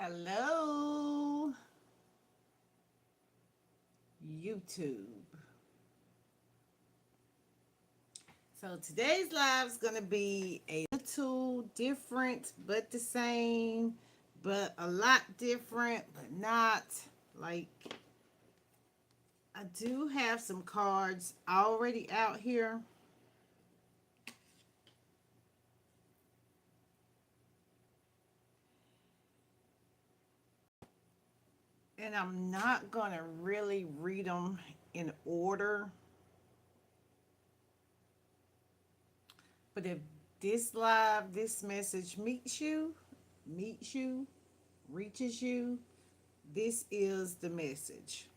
Hello, YouTube. So today's live is going to be a little different, but the same, but a lot different, but not. Like, I do have some cards already out here. And I'm not going to really read them in order. But if this message meets you, reaches you, this is the message.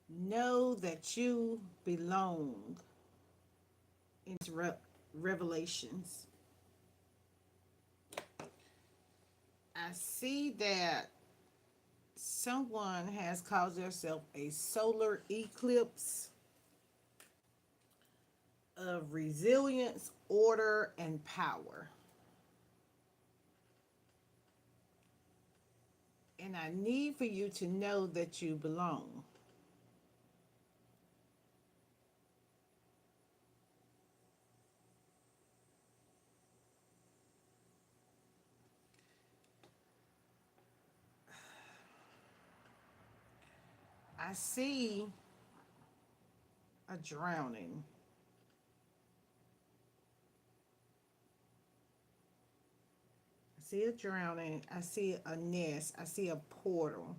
Know that you belong in Revelations. I see that someone has caused themselves a solar eclipse of resilience, order, and power. And I need for you to know that you belong. I see a drowning. I see a drowning. I see a nest. I see a portal.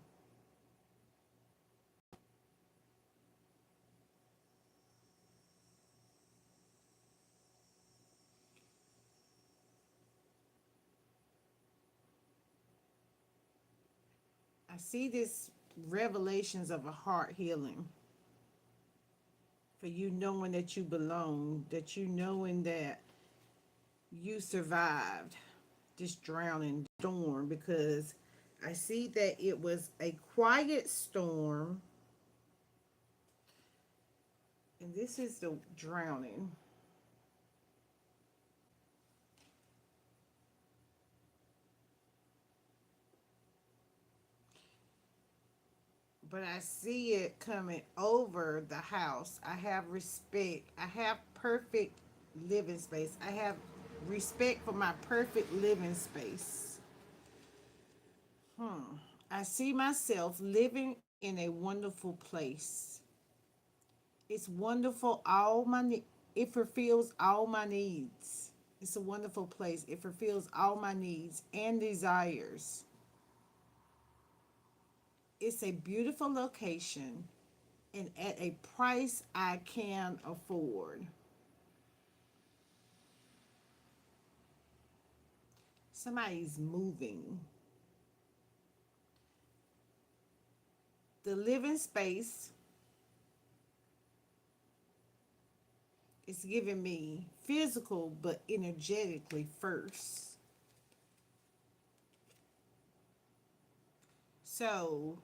I see this revelations of a heart healing for you knowing that you belong, that you knowing that you survived this drowning storm, because I see that it was a quiet storm, and this is the drowning. But I see it coming over the house. I have respect. I have perfect living space. I have respect for my perfect living space. I see myself living in a wonderful place. It's wonderful. It fulfills all my needs. It's a wonderful place. It fulfills all my needs and desires. It's a beautiful location and at a price I can afford. Somebody's moving. The living space is giving me physical but energetically first. So,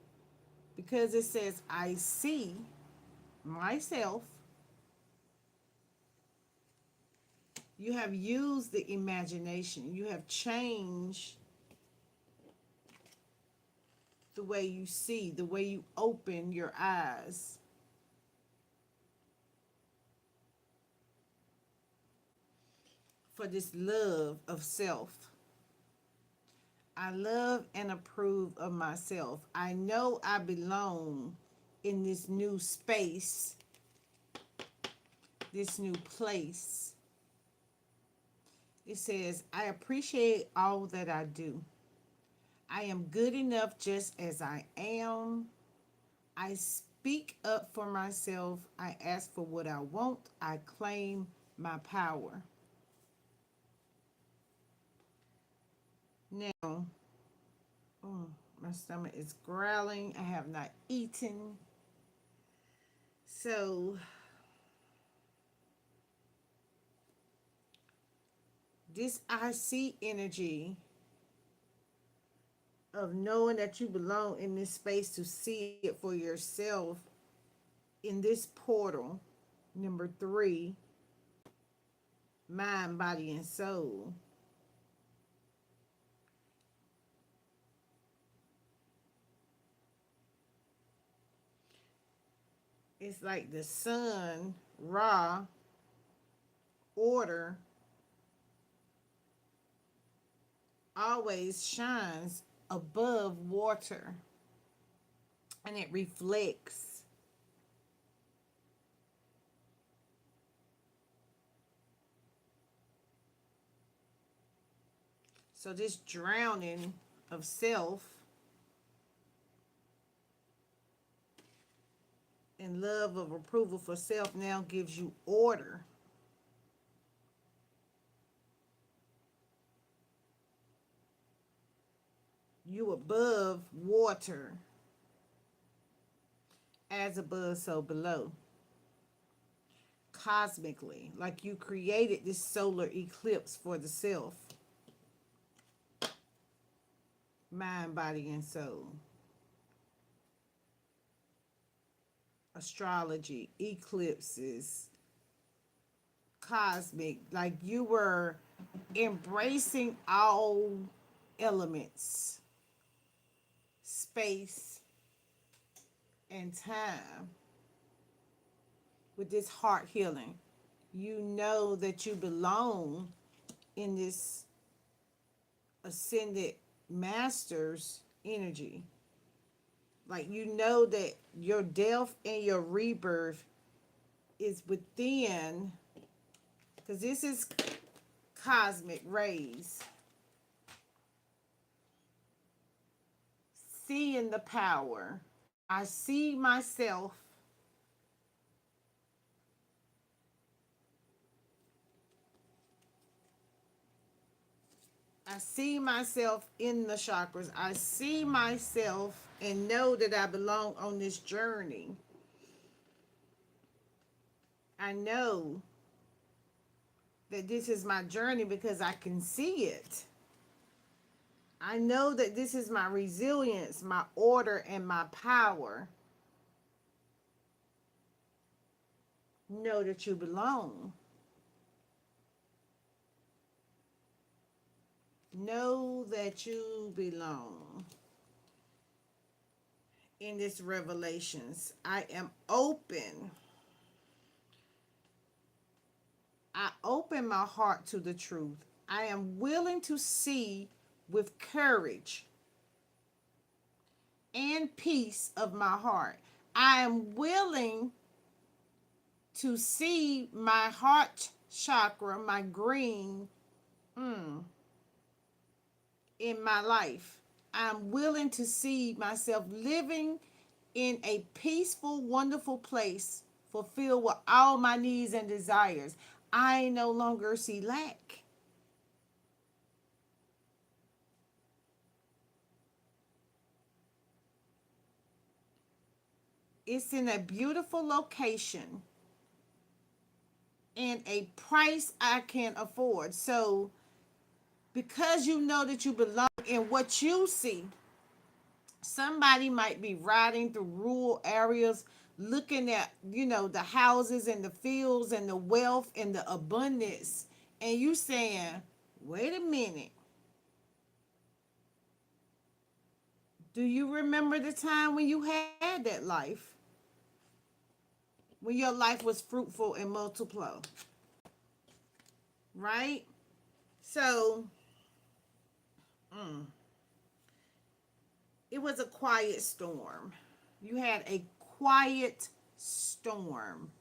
because it says I see myself, you have used the imagination. You have changed the way you see, the way you open your eyes. For this love of self. I love and approve of myself. I know I belong in this new space, this new place. It says, I appreciate all that I do. I am good enough just as I am. I speak up for myself. I ask for what I want. I claim my power. Now, oh, my stomach is growling. I have not eaten. So, this I see energy of knowing that you belong in this space to see it for yourself in this portal, number 3, mind, body, and soul. It's like the sun, Ra, order, always shines above water, and it reflects. So this drowning of self and love of approval for self now gives you order. You above water, as above, so below. Cosmically, like you created this solar eclipse for the self, mind, body, and soul. Astrology, eclipses, cosmic, like you were embracing all elements, space, and time with this heart healing. You know that you belong in this ascended master's energy. Like you know that your death and your rebirth is within, because this is cosmic rays. Seeing the power. I see myself I see myself in the chakras. I see myself and know that I belong on this journey. I know that this is my journey because I can see it. I know that this is my resilience, my order, and my power. Know that you belong. Know that you belong. In this revelations, I am open. I open my heart to the truth. I am willing to see with courage and peace of my heart. I am willing to see my heart chakra, my green, in my life. I'm willing to see myself living in a peaceful, wonderful place, fulfilled with all my needs and desires. I no longer see lack. It's in a beautiful location and a price I can afford. So, because you know that you belong in what you see, somebody might be riding through rural areas looking at, the houses and the fields and the wealth and the abundance, and you saying, wait a minute, do you remember the time when you had that life, when your life was fruitful and multiply, right? So it was a quiet storm. You had a quiet storm.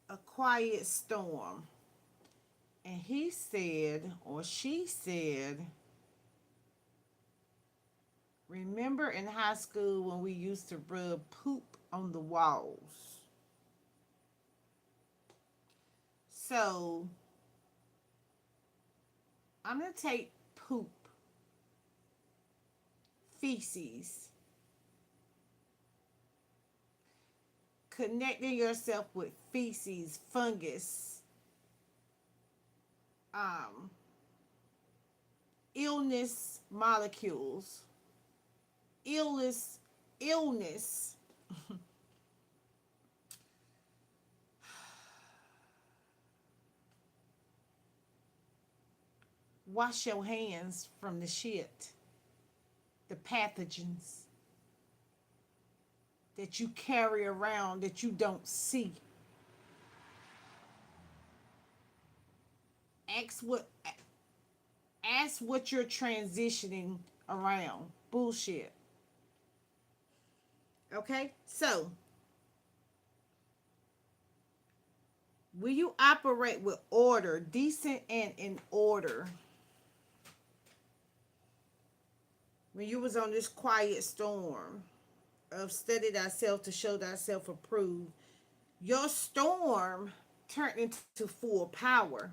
A quiet storm. And he said, or she said, remember in high school when we used to rub poop on the walls? So I'm going to take poop, feces, connecting yourself with feces, fungus, um, illness molecules, illness, Wash your hands from the shit, the pathogens that you carry around that you don't see. Ask what ask what you're transitioning around. Bullshit. Okay? So, will you operate with order, decent and in order? When you was on this quiet storm of study thyself to show thyself approved, your storm turned into full power.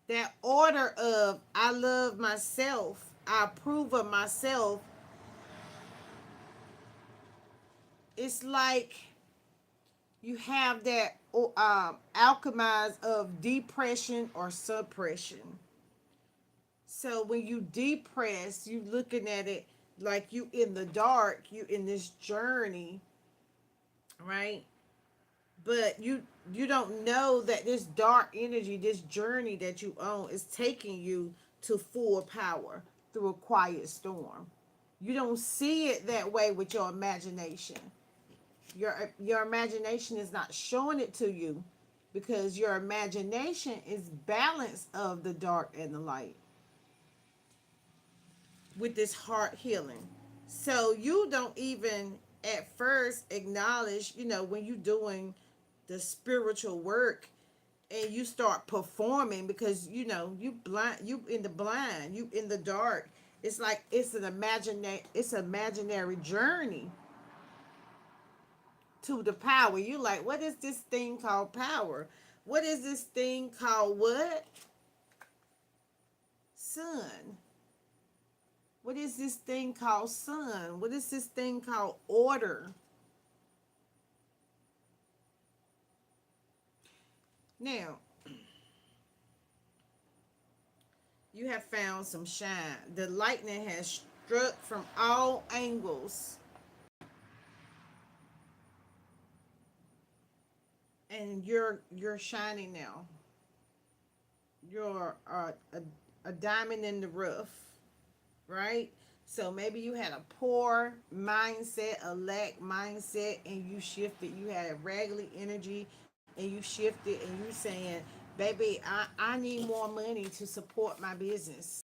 That order of I love myself, I approve of myself, it's like you have that alchemize of depression or suppression. So when you depress, you looking at it like you in the dark, you in this journey, right? But you don't know that this dark energy, this journey that you own is taking you to full power through a quiet storm. You don't see it that way with your imagination. Your imagination is not showing it to you because your imagination is balance of the dark and the light with this heart healing. So you don't even at first acknowledge, when you're doing the spiritual work and you start performing because you blind, you in the blind, you in the dark. It's like it's an imaginary journey to the power. You like, what is this thing called power? What is this thing called what? Sun. What is this thing called sun? What is this thing called order? Now, you have found some shine. The lightning has struck from all angles. And you're shining now. You're a diamond in the rough, right? So maybe you had a poor mindset, a lack mindset, and you shifted. You had a raggedy energy, and you shifted, and you saying, "Baby, I need more money to support my business."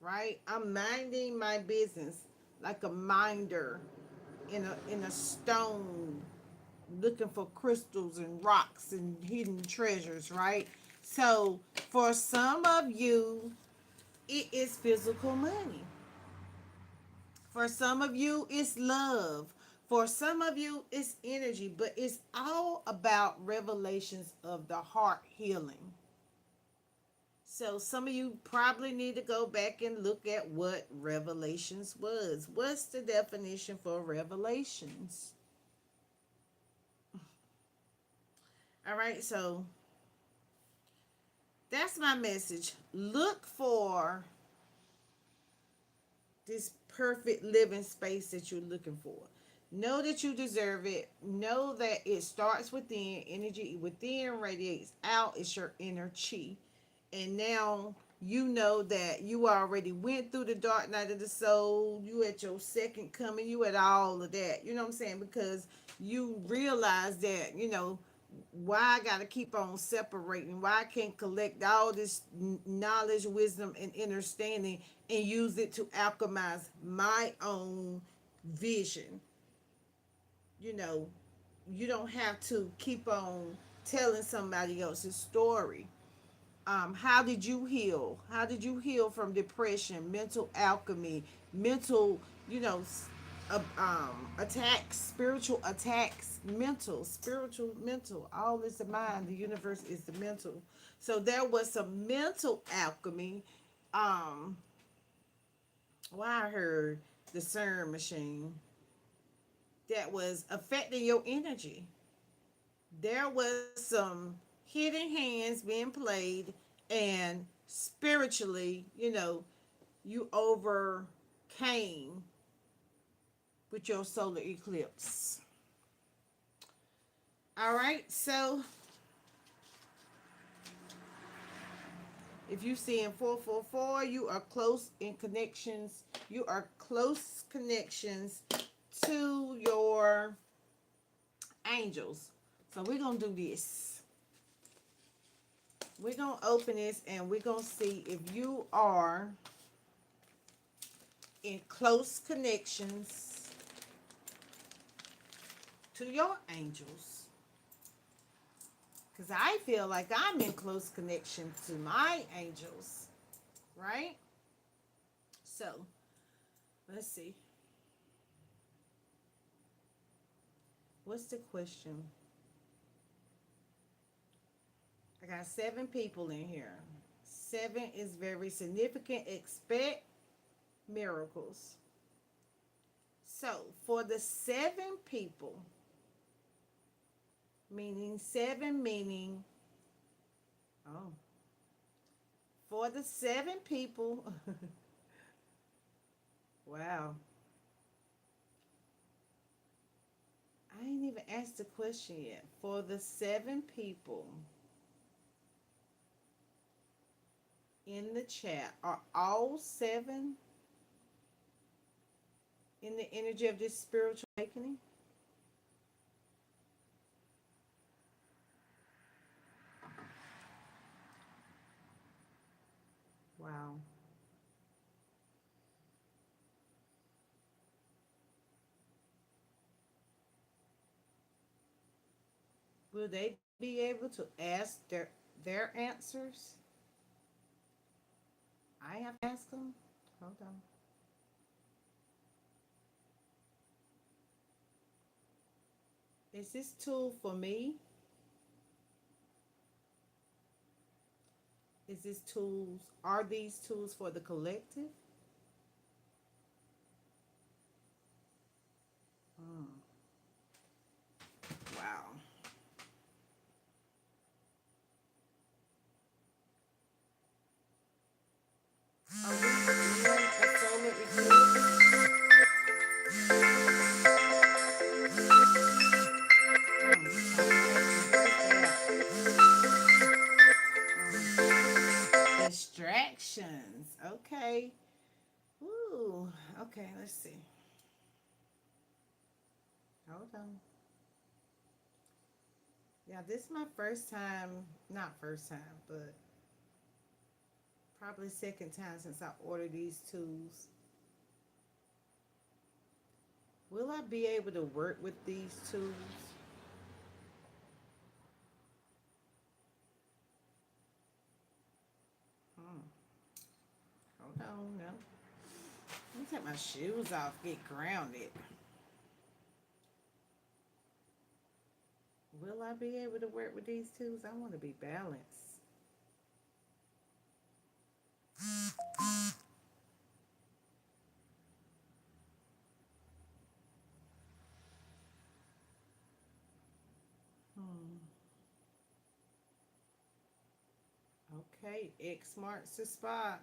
Right? I'm minding my business like a minder in a stone, looking for crystals and rocks and hidden treasures, right? So for some of you, it is physical money. For some of you, it's love. For some of you, it's energy, but it's all about revelations of the heart healing. So some of you probably need to go back and look at what revelations was. What's the definition for revelations? All right, so that's my message. Look for this perfect living space that you're looking for. Know that you deserve it. Know that it starts within. Energy within radiates out. It's your inner chi. And now you know that you already went through the dark night of the soul. You at your second coming. You at all of that. You know what I'm saying? Because you realize that, why I got to keep on separating, why I can't collect all this knowledge, wisdom, and understanding and use it to alchemize my own vision. You know, you don't have to keep on telling somebody else's story. How did you heal? How did you heal from depression, mental alchemy, mental, you know, attacks, spiritual attacks, mental, spiritual, mental. All is the mind. The universe is the mental. So there was some mental alchemy. Um, I heard the CERN machine that was affecting your energy. There was some hidden hands being played, and spiritually, you overcame with your solar eclipse. All right, so If you see in 444, you are close in connections. You are close connections to your angels. So we're going to do this. We're going to open this and we're going to see if you are in close connections to your angels. Because I feel like I'm in close connection to my angels, right? So, let's see. What's the question? I got 7 people in here. 7 is very significant. Expect miracles. So, for the 7 people, meaning 7 meaning, oh, for the 7 people, wow. I ain't even asked the question yet. For the 7 people in the chat, are all 7 in the energy of this spiritual awakening? Wow. Will they be able to ask their answers? I have to ask them. Hold on. Is this tool for me? Is this tools? Are these tools for the collective? Hmm. Wow. Are we in a solar eclipse? Distractions. Okay. Ooh. Okay, let's see. Hold on. Yeah, this is my first time, not first time, but probably second time since I ordered these tools. Will I be able to work with these tools? Hmm. Hold on, no. Let me take my shoes off, get grounded. Will I be able to work with these tools? I want to be balanced. Hmm. Okay, X marks the spot.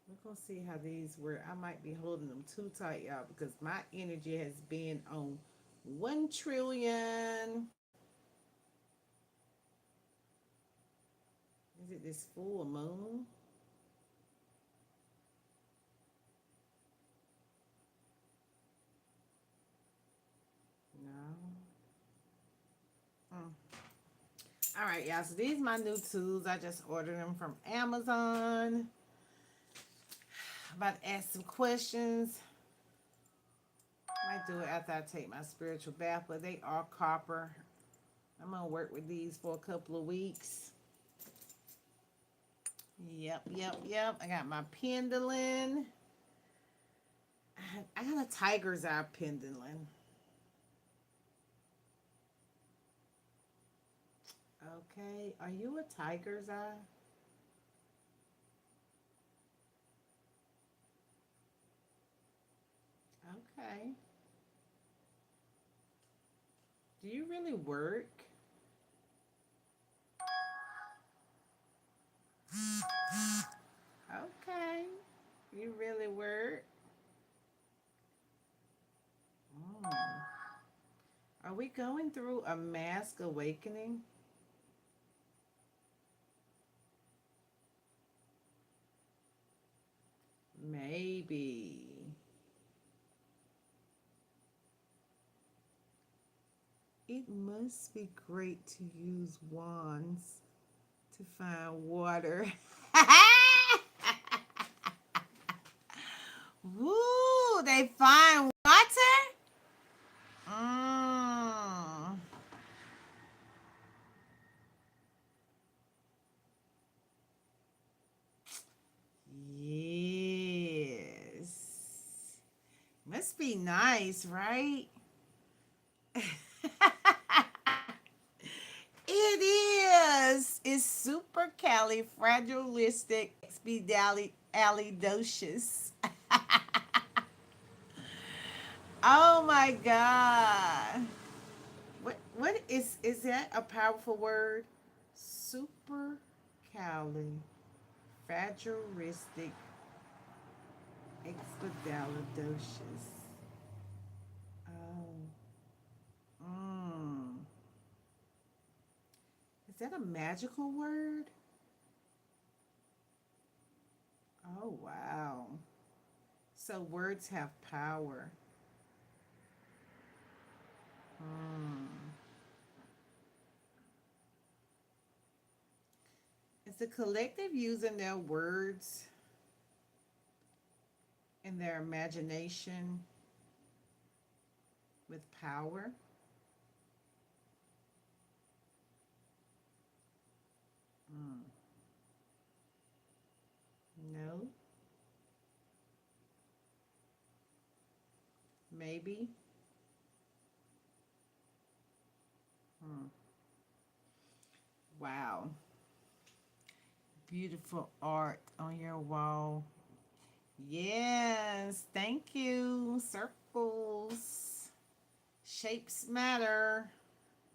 We're going to see how these work. I might be holding them too tight, y'all, because my energy has been on 1 trillion. Is it this full moon? No. Mm. All right, y'all. So these are my new tools. I just ordered them from Amazon. About to ask some questions. Might do it after I take my spiritual bath, but they are copper. I'm gonna work with these for a couple of weeks. Yep, yep, yep. I got my pendulum. I got a tiger's eye pendulum. Okay, are you a tiger's eye? Okay. Do you really work? Okay. You really work? Mm. Are we going through a mask awakening? Maybe. It must be great to use wands to find water. Woo! They find water? Mm. Yes. Must be nice, right? It is. It's supercalifragilisticexpialidocious. Oh my God. What is that a powerful word? Supercalifragilistic expedalidocious. Oh. Mm. Is that a magical word? Oh wow. So words have power. Mm. Is the collective using their words and their imagination with power? Mm. No, maybe. Hmm. Wow. Beautiful art on your wall. Yes, thank you. Circles. Shapes matter.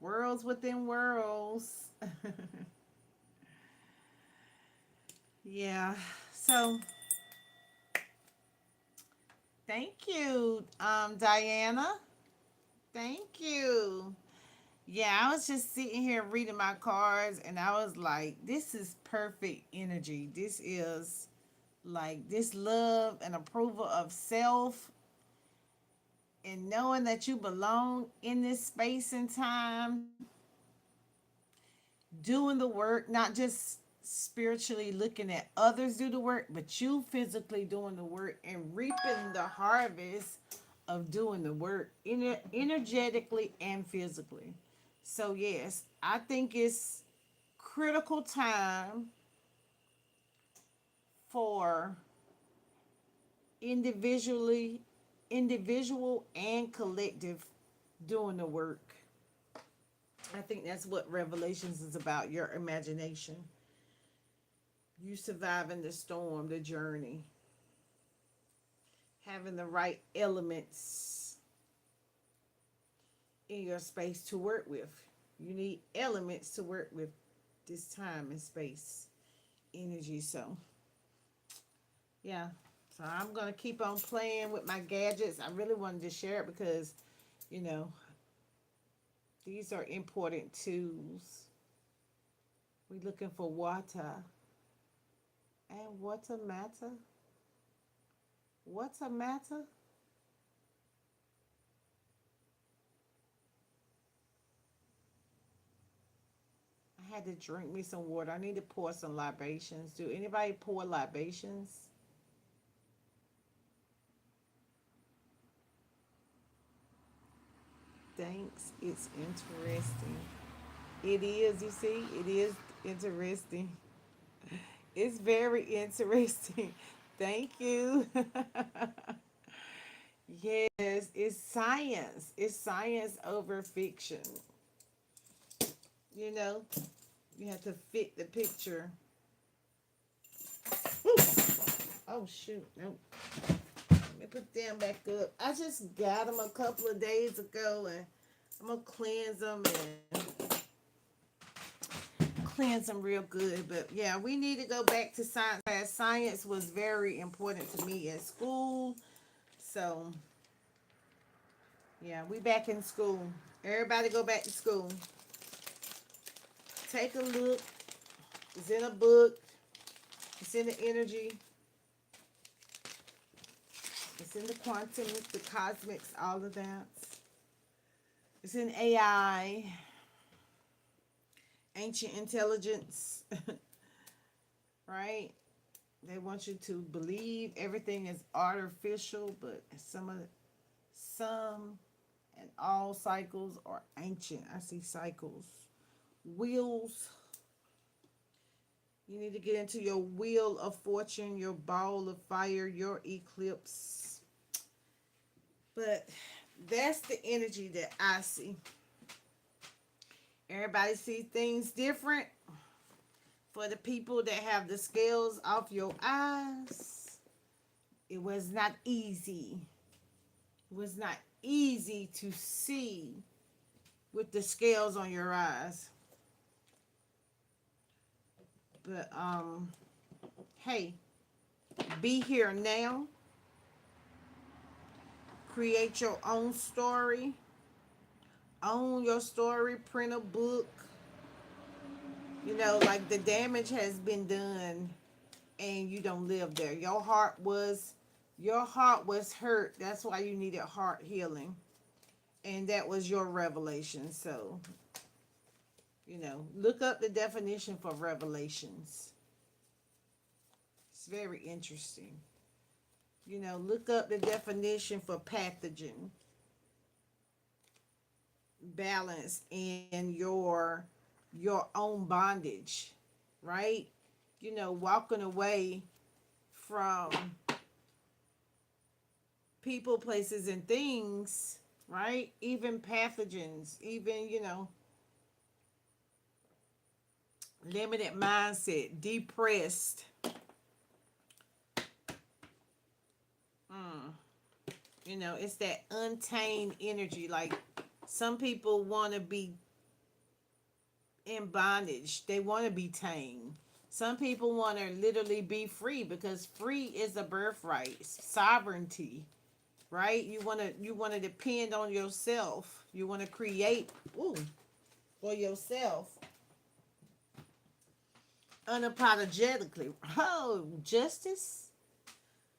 Worlds within worlds. Yeah. So thank you, Diana. Thank you. Yeah, I was just sitting here reading my cards and I was like, this is perfect energy. This is like this love and approval of self and knowing that you belong in this space and time, doing the work, not just spiritually looking at others do the work, but you physically doing the work and reaping the harvest of doing the work energetically and physically. So yes, I think it's critical time for individually individual and collective doing the work. I think that's what Revelations is about, your imagination. You surviving the storm, the journey, having the right elements in your space to work with. You need elements to work with this time and space energy. So, yeah. So, I'm going to keep on playing with my gadgets. I really wanted to share it because, you know, these are important tools. We're looking for water. And water matter? What's a matter? I had to drink me some water. I need to pour some libations. Do anybody pour libations? Thanks. It's interesting. It is, you see, it is interesting. It's very interesting. Thank you. Yes, it's science. It's science over fiction. You know, you have to fit the picture. Woo! Oh, shoot. Nope. Let me put them back up. I just got them a couple of days ago and I'm going to cleanse them real good. But yeah, we need to go back to science. Science was very important to me in school. So yeah, we back in school. Everybody go back to school. Take a look. It's in a book. It's in the energy. It's in the quantum, it's the cosmics, all of that. It's in AI, ancient intelligence, right? They want you to believe everything is artificial, but some and all cycles are ancient. I see cycles. Wheels. You need to get into your wheel of fortune, your ball of fire, your eclipse. But that's the energy that I see. Everybody sees things different. For the people that have the scales off your eyes, it was not easy. It was not easy to see with the scales on your eyes. But hey, be here now. Create your own story. Own your story. Print a book. You know, like the damage has been done and you don't live there. Your heart was hurt. That's why you needed heart healing. And that was your revelation. So, you know, look up the definition for revelations. It's very interesting. You know, look up the definition for pathogen. Balance in your own bondage, right? You know, walking away from people, places, and things, right? Even pathogens, even, you know, limited mindset, depressed. You know, it's that untamed energy. Like some people want to be in bondage. They want to be tamed. Some people want to literally be free because free is a birthright, sovereignty, right? You want to depend on yourself. You want to create for yourself unapologetically. Oh, justice.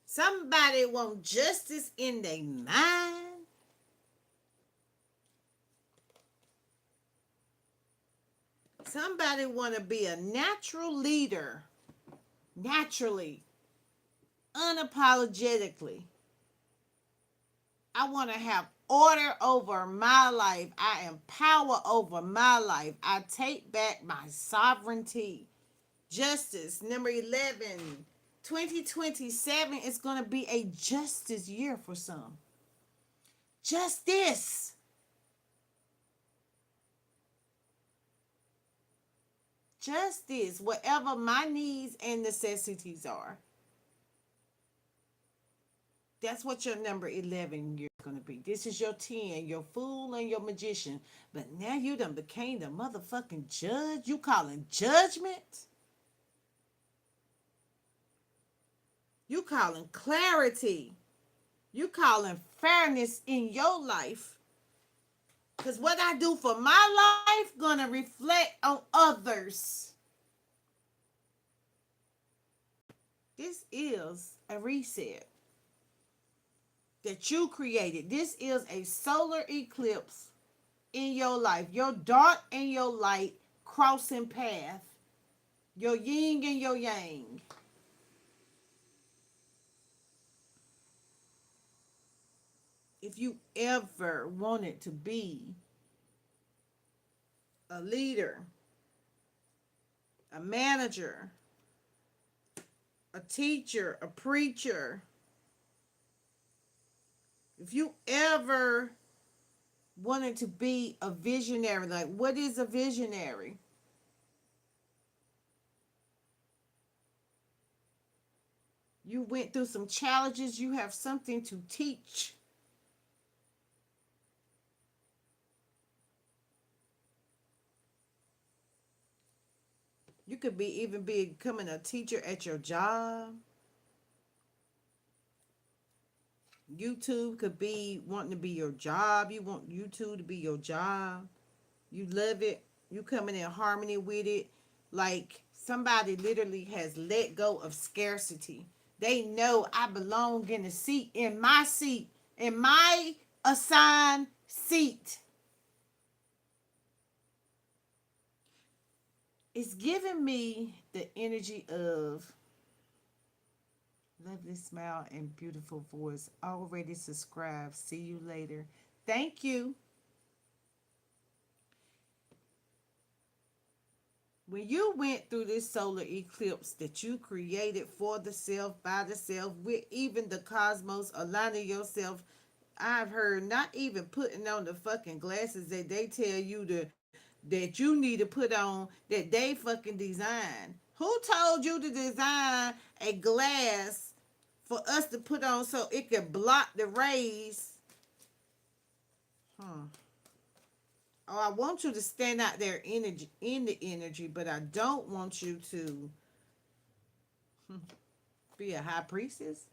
Somebody want justice in their mind. Somebody want to be a natural leader. Naturally. Unapologetically. I want to have order over my life. I am power over my life. I take back my sovereignty. Justice, number 11. 2027 is going to be a justice year for some. Justice. Justice, whatever my needs and necessities are. That's what your number 11 year is going to be. This is your 10, your fool and your magician. But now you done became the motherfucking judge. You calling judgment? You calling clarity. You calling fairness in your life. Because what I do for my life gonna reflect on others. This is a reset that you created. This is a solar eclipse in your life. Your dark and your light crossing path. Your yin and your yang. If you ever wanted to be a leader, a manager, a teacher, a preacher, if you ever wanted to be a visionary, like what is a visionary? You went through some challenges, you have something to teach. You could be even becoming a teacher at your job. YouTube could be wanting to be your job. You want YouTube to be your job. You love it. You coming in harmony with it. Like somebody literally has let go of scarcity. They know I belong in the seat, in my assigned seat. It's giving me the energy of lovely smile and beautiful voice. Already subscribed. See you later. Thank you. When you went through this solar eclipse that you created for the self, by the self, with even the cosmos, aligning yourself, I've heard not even putting on the fucking glasses that they tell you that you need to put on that they fucking design. Who told you to design a glass for us to put on so it could block the rays? Huh. Oh, I want you to stand out there energy in the energy, but I don't want you to be a high priestess.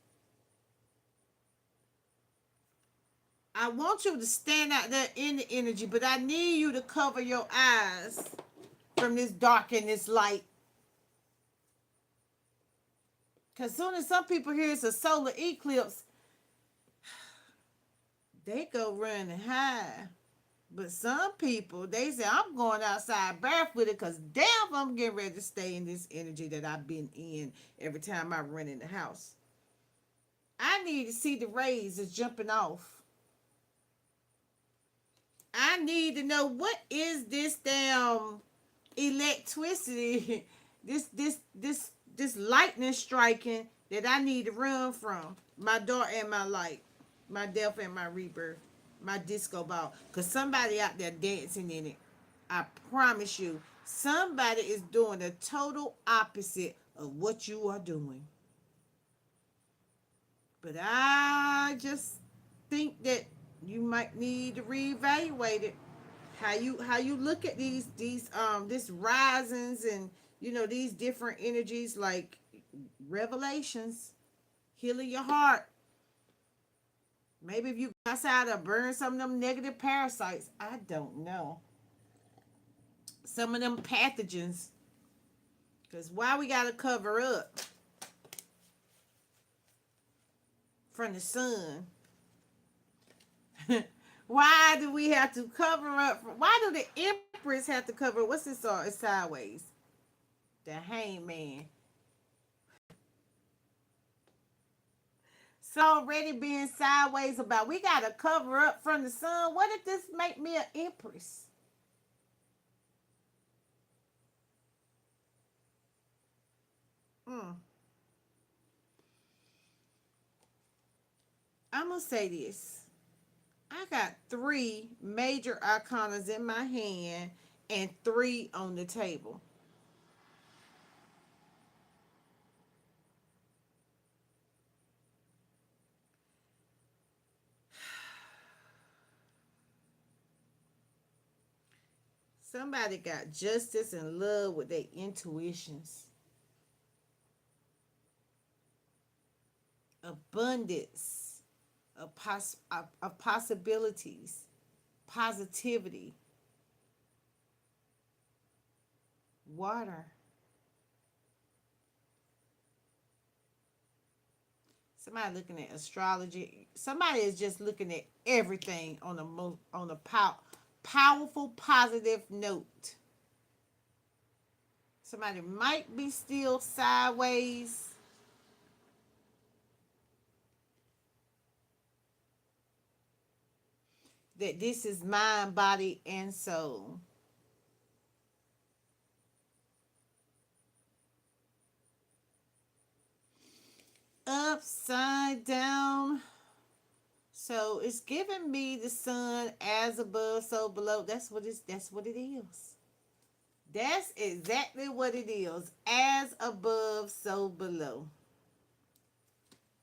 I want you to stand out there in the energy, but I need you to cover your eyes from this dark and this light. Because soon as some people hear it's a solar eclipse, they go running high. But some people, they say, I'm going outside barefoot because damn, I'm getting ready to stay in this energy that I've been in every time I run in the house. I need to see the rays that's jumping off. I need to know what is this damn electricity, this lightning striking that I need to run from. My dark and my light, my death and my rebirth, my disco ball. Cause somebody out there dancing in it. I promise you, somebody is doing the total opposite of what you are doing. But I just think that you might need to reevaluate it. How you look at this risings and these different energies like revelations, healing your heart. Maybe if you go outside or burn some of them negative parasites, I don't know. Some of them pathogens. Because why we gotta cover up from the sun? Why do we have to cover up? Why do the empress have to cover? What's this? It's sideways. The hangman. So already being sideways about we gotta cover up from the sun. What if this make me an empress? Mm. I'm gonna say this. I got three major arcanas in my hand and three on the table. Somebody got justice and love with their intuitions, abundance of possibilities, positivity, water. Somebody looking at astrology. Somebody is just looking at everything on a powerful positive note. Somebody might be still sideways. That this is mind, body, and soul. Upside down. So it's giving me the sun as above, so below. That's what it is. That's exactly what it is. As above, so below.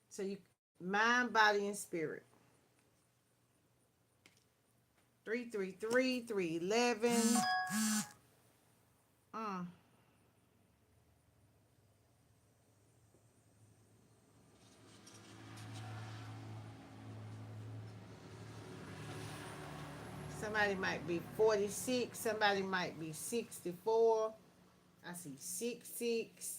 So you mind, body, and spirit. 333, 311. Mm. Somebody might be 46. Somebody might be 64. I see 66.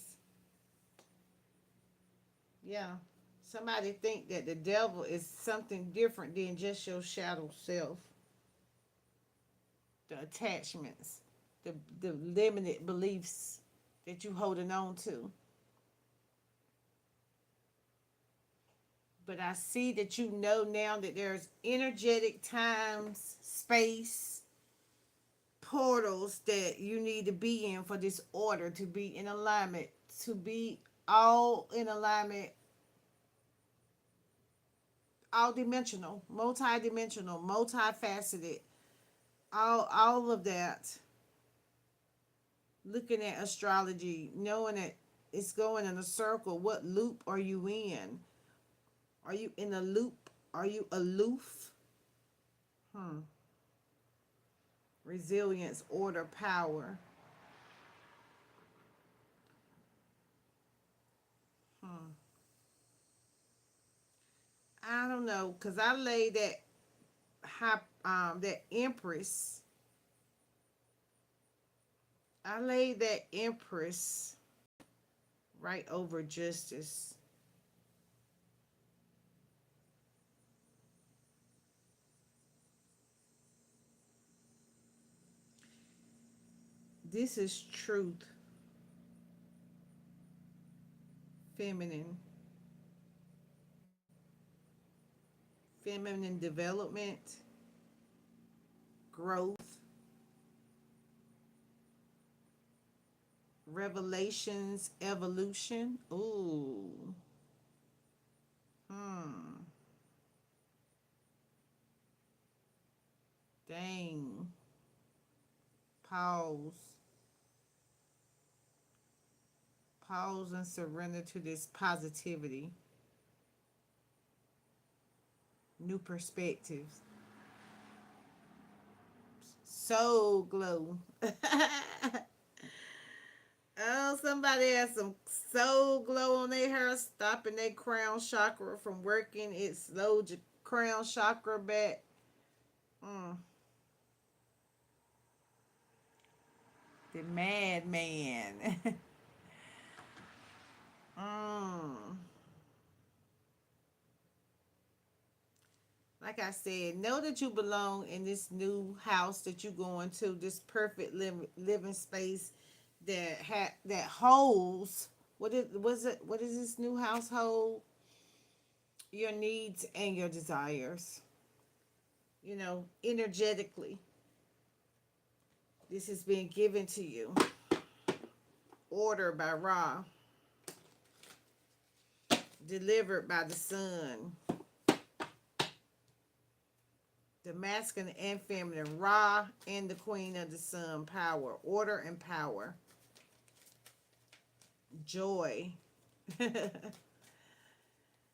Yeah. Somebody think that the devil is something different than just your shadow self. The attachments, the limited beliefs that you holding on to. But I see that you know now that there's energetic times, space, portals that you need to be in for this order to be in alignment, to be all in alignment, all dimensional, multi-dimensional, multifaceted, all of that. Looking at astrology, knowing that it's going in a circle. What loop are you in? Are you in a loop? Are you aloof? Hmm. Resilience, order, power. Hmm. I don't know, cause I lay that that Empress. I lay that Empress right over Justice. This is truth, feminine, feminine development, growth, revelations, evolution. Ooh. Hmm. Dang. Pause. Pause and surrender to this positivity. New perspectives. Soul glow. Oh, somebody has some soul glow on their hair, stopping their crown chakra from working. It slowed your crown chakra back. Mm. The madman. mm. Like I said, know that you belong in this new house that you go into, this perfect living space that holds what is this new household? Your needs and your desires. Energetically, this is being given to you. Order by Ra, delivered by the sun. The masculine and feminine, Ra and the queen of the sun, power, order and power, joy,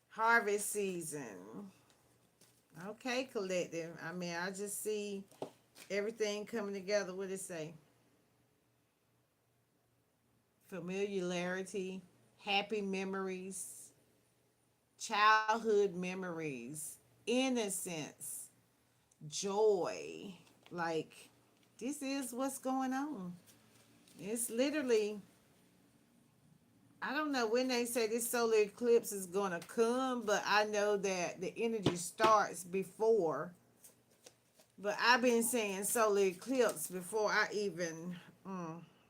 harvest season. Okay, collective. I mean, I just see everything coming together. What it say? Familiarity, happy memories, childhood memories, innocence, joy. Like, this is what's going on. It's literally, I don't know when they say this solar eclipse is going to come, but I know that the energy starts before. But I've been saying solar eclipse before I even,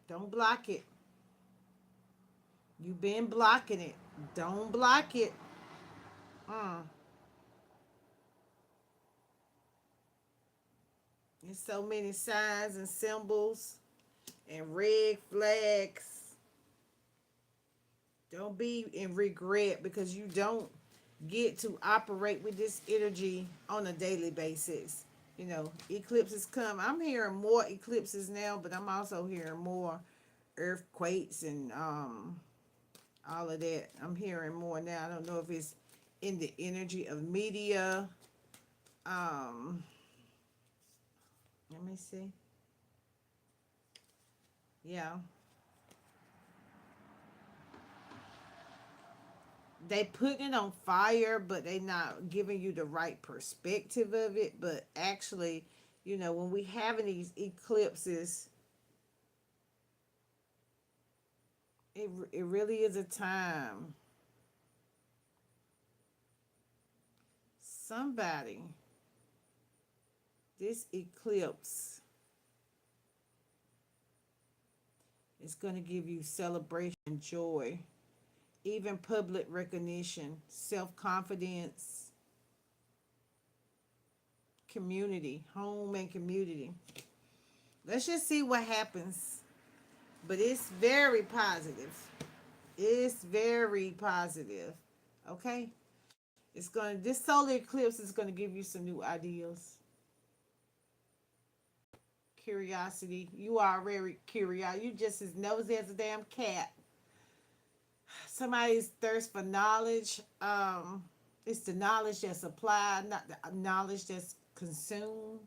don't block it. You've been blocking it. Don't block it. Mm. There's so many signs and symbols and red flags. Don't be in regret because you don't get to operate with this energy on a daily basis. Eclipses come. I'm hearing more eclipses now, but I'm also hearing more earthquakes and all of that. I'm hearing more now. I don't know if it's in the energy of media. Um, Let me see. Yeah, they putting it on fire, but they not giving you the right perspective of it. But actually, when we having these eclipses, it really is a time somebody, this eclipse is going to give you celebration, joy, even public recognition, self-confidence, community, home and community. Let's just see what happens. But it's very positive. It's very positive. Okay? This solar eclipse is going to give you some new ideas. Curiosity. You are very curious. You just as nosy as a damn cat. Somebody's thirst for knowledge. It's the knowledge that's applied, not the knowledge that's consumed.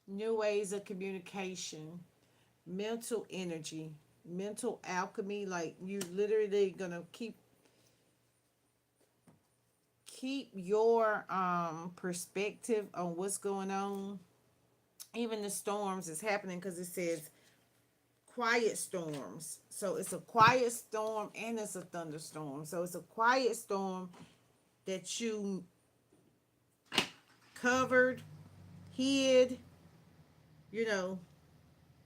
New ways of communication, mental energy, mental alchemy. Like you literally gonna keep your perspective on what's going on. Even the storms is happening because it says quiet storms. So it's a quiet storm and it's a thunderstorm. So it's a quiet storm that you covered, hid, you know,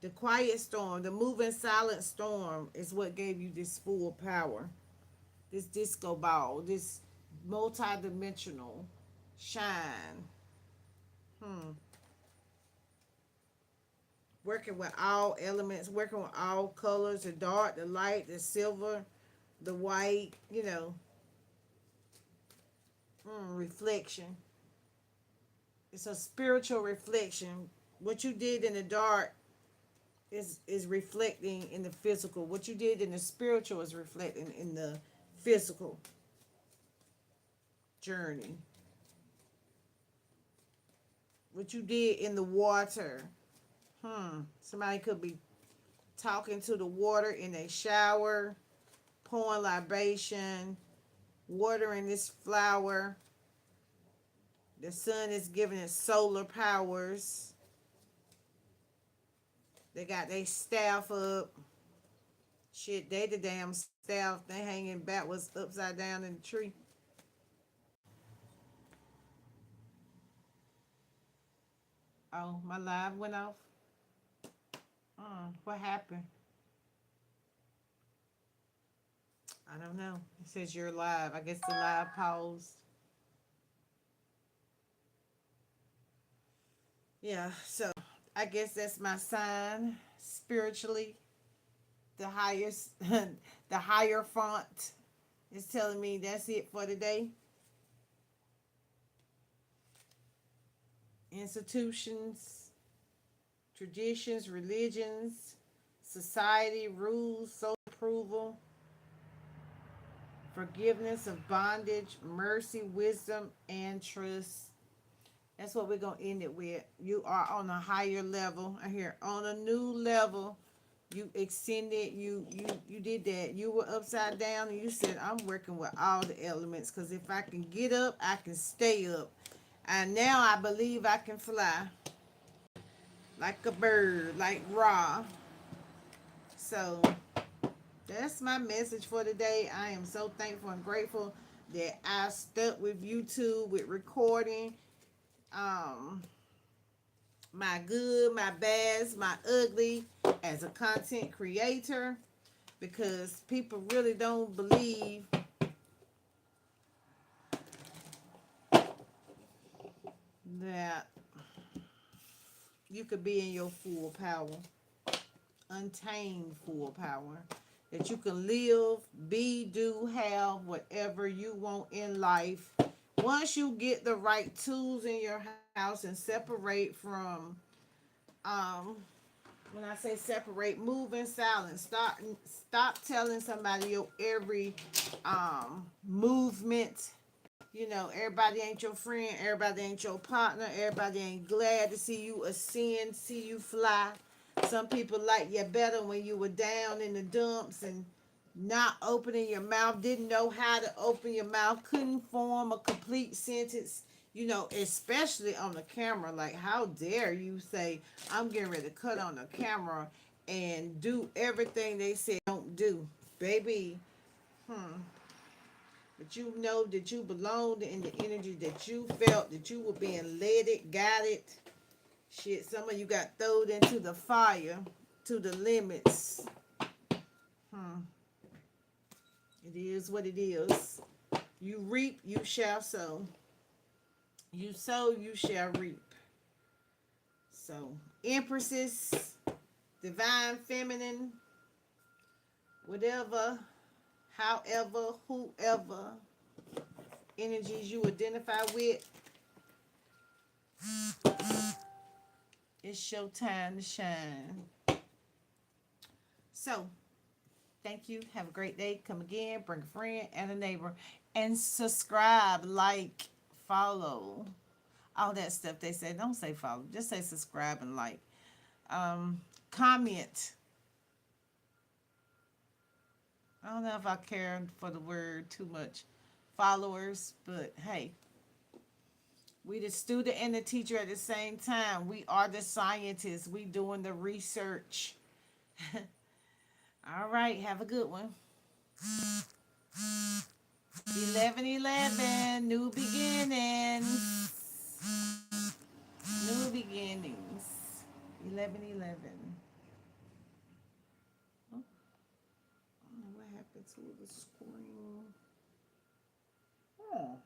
the quiet storm, the moving silent storm is what gave you this full power. This disco ball, this multi-dimensional shine. Working with all elements, working with all colors, the dark, the light, the silver, the white, reflection. It's a spiritual reflection. What you did in the dark is reflecting in the physical. What you did in the spiritual is reflecting in the physical journey. What you did in the water. Somebody could be talking to the water in a shower, pouring libation, watering this flower. The sun is giving it solar powers. They got their staff up. Shit, they the damn staff. They hanging backwards upside down in the tree. Oh, my live went off. What happened? I don't know. It says you're live. I guess the live paused. Yeah, so I guess that's my sign spiritually. The highest, the higher font is telling me that's it for today. Institutions, traditions, religions, society, rules, social approval, forgiveness of bondage, mercy, wisdom, and trust. That's what we're going to end it with. You are on a higher level. I hear on a new level. You extended, you did that. You were upside down and you said, I'm working with all the elements because if I can get up, I can stay up. And now I believe I can fly like a bird, like Ra. So that's my message for today. I am so thankful and grateful that I stuck with YouTube, with recording. My good, my bads, my ugly as a content creator, because people really don't believe that you could be in your full power, untamed full power, that you can live, be, do, have whatever you want in life. Once you get the right tools in your house and separate from, when I say separate, move in silence. Stop telling somebody your every movement. Everybody ain't your friend. Everybody ain't your partner. Everybody ain't glad to see you ascend, see you fly. Some people like you better when you were down in the dumps and not opening your mouth, didn't know how to open your mouth, couldn't form a complete sentence, especially on the camera. Like, how dare you say, I'm getting ready to cut on the camera and do everything they said don't do. Baby, But you know that you belonged in the energy, that you felt that you were being led, guided. Shit, some of you got thrown into the fire to the limits. It is what it is. You reap, you shall sow. You sow, you shall reap. So, empresses, divine feminine, whatever, however, whoever energies you identify with, it's your time to shine. So, thank you. Have a great day. Come again. Bring a friend and a neighbor. And subscribe, like, follow. All that stuff they say. Don't say follow. Just say subscribe and like. Comment. I don't know if I care for the word too much. Followers. But hey. We the student and the teacher at the same time. We are the scientists. We doing the research. All right. Have a good one. 11:11. New beginnings. New beginnings. 11:11. Oh, I don't know what happened to the screen. Oh.